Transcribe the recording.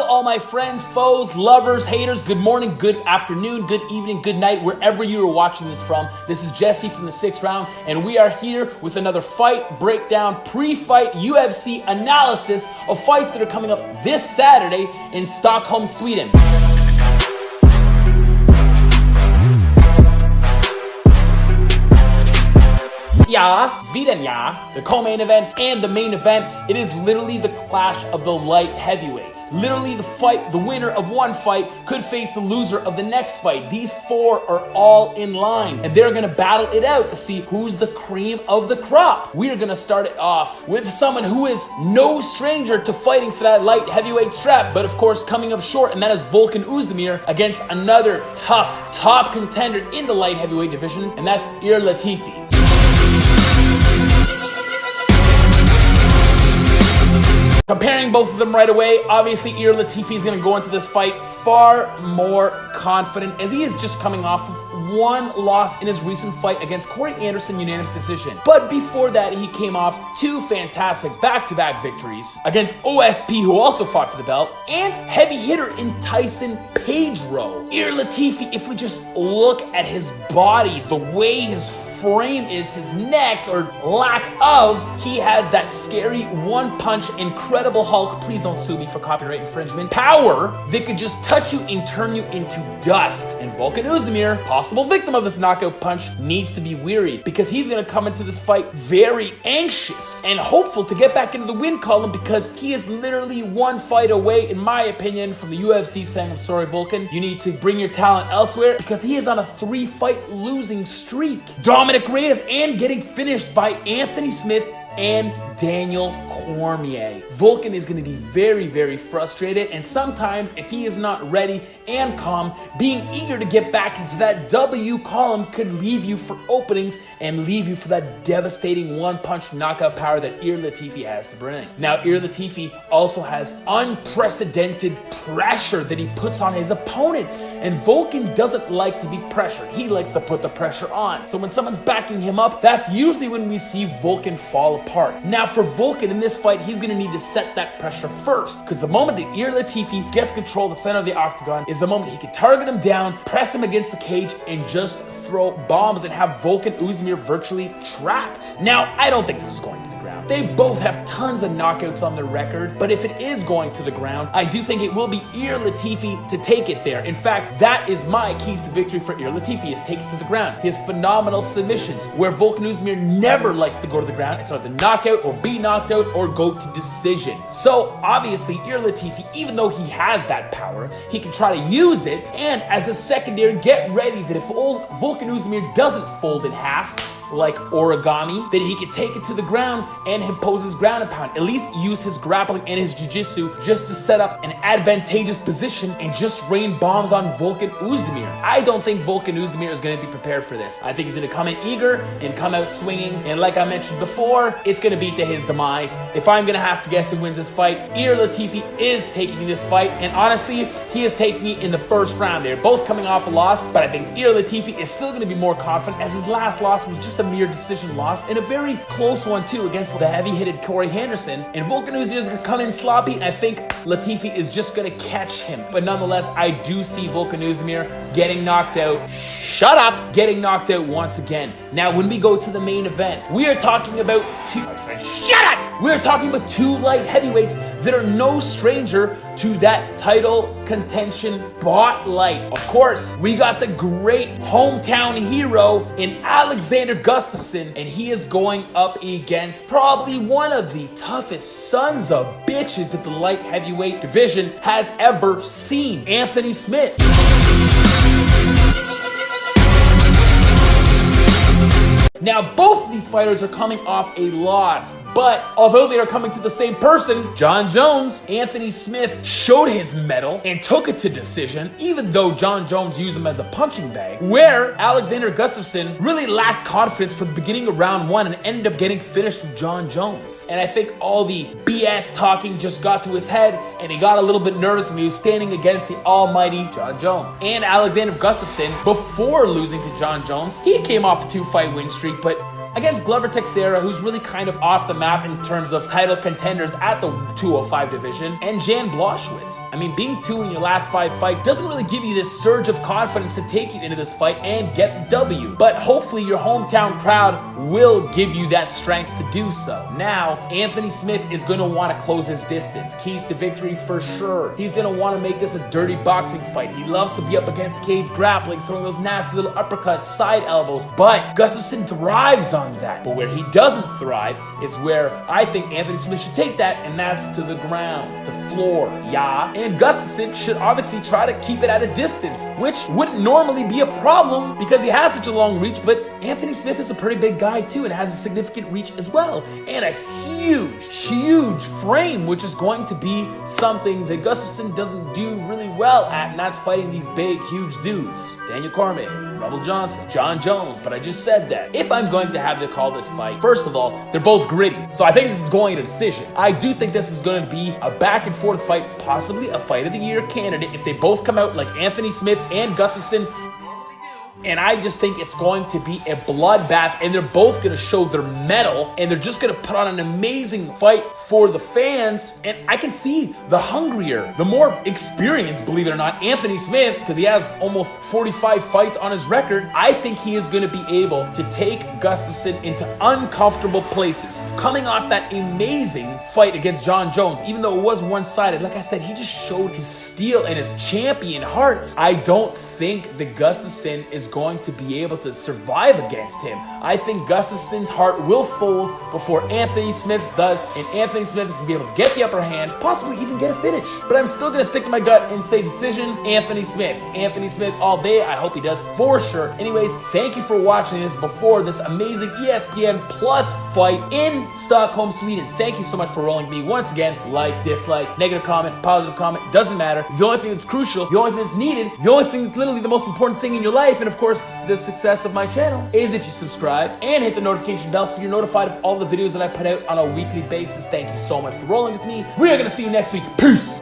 all my friends, foes, lovers, haters, good morning, good afternoon, good evening, good night, wherever you are watching this from. This is Jesse from the 6th round, and we are here with another fight breakdown, pre-fight UFC analysis of fights that are coming up this Saturday in Stockholm, Sweden. Yeah, Sweden, yeah. The co-main event and the main event, it is literally the clash of the light heavyweights. Literally the fight, the winner of one fight could face the loser of the next fight. These four are all in line, and they're gonna battle it out to see who's the cream of the crop. We are gonna start it off with someone who is no stranger to fighting for that light heavyweight strap, but of course coming up short, and that is Volkan Oezdemir against another tough, top contender in the light heavyweight division, and that's Ilir Latifi. Comparing both of them right away, obviously Ilir Latifi is going to go into this fight far more confident, as he is just coming off of one loss in his recent fight against Corey Anderson, unanimous decision. But before that, he came off two fantastic back-to-back victories against OSP, who also fought for the belt, and heavy hitter in Tyson Pedro. Ilir Latifi, if we just look at his body, the way his frame is, his neck, or lack of, he has that scary one-punch, incredible Hulk, please don't sue me for copyright infringement, power that could just touch you and turn you into dust. And Volkan Oezdemir, possible victim of this knockout punch, needs to be weary, because he's going to come into this fight very anxious and hopeful to get back into the win column, because he is literally one fight away, in my opinion, from the UFC saying, I'm sorry, Volkan, you need to bring your talent elsewhere, because he is on a 3-fight losing streak. Dominic Reyes, and getting finished by Anthony Smith and Daniel Cormier. Volkan is going to be very, very frustrated, and sometimes if he is not ready and calm, being eager to get back into that W column could leave you for openings and leave you for that devastating one-punch knockout power that Ilir Latifi has to bring. Now, Ilir Latifi also has unprecedented pressure that he puts on his opponent, and Volkan doesn't like to be pressured. He likes to put the pressure on. So when someone's backing him up, that's usually when we see Volkan fall apart. Now for Volkan in this fight, he's going to need to set that pressure first, because the moment that Ilir Latifi gets control of the center of the octagon is the moment he can target him down, press him against the cage, and just throw bombs and have Volkan Oezdemir virtually trapped. Now, I don't think this is going to the ground. They both have tons of knockouts on their record, but if it is going to the ground, I do think it will be Ilir Latifi to take it there. In fact, that is my keys to victory for Ilir Latifi, is take it to the ground. He has phenomenal submissions, where Volkan Oezdemir never likes to go to the ground. It's either knockout or be knocked out or go to decision. So obviously Ilir Latifi, even though he has that power, he can try to use it, and as a secondary, get ready that if old Volkan Oezdemir doesn't fold in half like origami, that he could take it to the ground and impose his ground and pound. At least use his grappling and his jiu-jitsu just to set up an advantageous position and just rain bombs on Volkan Oezdemir. I don't think Volkan Oezdemir is going to be prepared for this. I think he's going to come in eager and come out swinging, and like I mentioned before, it's going to be to his demise. If I'm going to have to guess who wins this fight, Ilir Latifi is taking this fight, and honestly, he is taking me in the first round. They're both coming off a loss, but I think Ilir Latifi is still going to be more confident, as his last loss was just a mere decision loss, and a very close one too, against the heavy-hitted Corey Anderson. And Volkan Oezdemir is going to come in sloppy, and I think Latifi is just going to catch him. But nonetheless, I do see Volkan Oezdemir getting knocked out. Shut up! Getting knocked out once again. Now, when we go to the main event, we are talking about shut up! We're talking about two light heavyweights that are no stranger to that title contention spotlight. Of course, we got the great hometown hero in Alexander Gustafsson, and he is going up against probably one of the toughest sons of bitches that the light heavyweight division has ever seen, Anthony Smith. Now, both of these fighters are coming off a loss, but although they are coming to the same person, Jon Jones, Anthony Smith showed his mettle and took it to decision, even though Jon Jones used him as a punching bag, where Alexander Gustafsson really lacked confidence for the beginning of round one and ended up getting finished with Jon Jones. And I think all the BS talking just got to his head, and he got a little bit nervous when he was standing against the almighty Jon Jones. And Alexander Gustafsson, before losing to Jon Jones, he came off a 2-fight win streak, but against Glover Teixeira, who's really kind of off the map in terms of title contenders at the 205 division, and Jan Blachowicz. I mean, being 2 in your last 5 fights doesn't really give you this surge of confidence to take you into this fight and get the W. But hopefully your hometown crowd will give you that strength to do so. Now, Anthony Smith is going to want to close his distance. Keys to victory for sure. He's going to want to make this a dirty boxing fight. He loves to be up against cage grappling, throwing those nasty little uppercuts, side elbows, but Gustafsson thrives on that. But where he doesn't thrive is where I think Anthony Smith should take that, and that's to the ground, the floor, yeah? And Gustafsson should obviously try to keep it at a distance, which wouldn't normally be a problem because he has such a long reach, but Anthony Smith is a pretty big guy too and has a significant reach as well, and a huge frame, which is going to be something that Gustafsson doesn't do really well at, and that's fighting these big, huge dudes. Daniel Cormier, Rebel Johnson, John Jones, but I just said that. If I'm going to have to call this fight, first of all, they're both gritty, so I think this is going to decision. I do think this is going to be a back and forth fight, possibly a fight of the year candidate if they both come out like Anthony Smith and Gustafsson. And I just think it's going to be a bloodbath, and they're both going to show their mettle, and they're just going to put on an amazing fight for the fans. And I can see the hungrier, the more experienced, believe it or not, Anthony Smith, because he has almost 45 fights on his record. I think he is going to be able to take Gustafsson into uncomfortable places. Coming off that amazing fight against John Jones, even though it was one-sided, like I said, he just showed his steel and his champion heart. I don't think that Gustafsson is going to be able to survive against him. I think Gustafsson's heart will fold before Anthony Smith's does, and Anthony Smith is going to be able to get the upper hand, possibly even get a finish. But I'm still going to stick to my gut and say decision, Anthony Smith. Anthony Smith all day. I hope he does for sure. Anyways, thank you for watching this before this amazing ESPN Plus fight in Stockholm, Sweden. Thank you so much for rolling with me once again. Like, dislike, negative comment, positive comment, doesn't matter. The only thing that's crucial, the only thing that's needed, the only thing that's literally the most important thing in your life, and of course, the success of my channel, is if you subscribe and hit the notification bell so you're notified of all the videos that I put out on a weekly basis. Thank you so much for rolling with me. We are going to see you next week. Peace!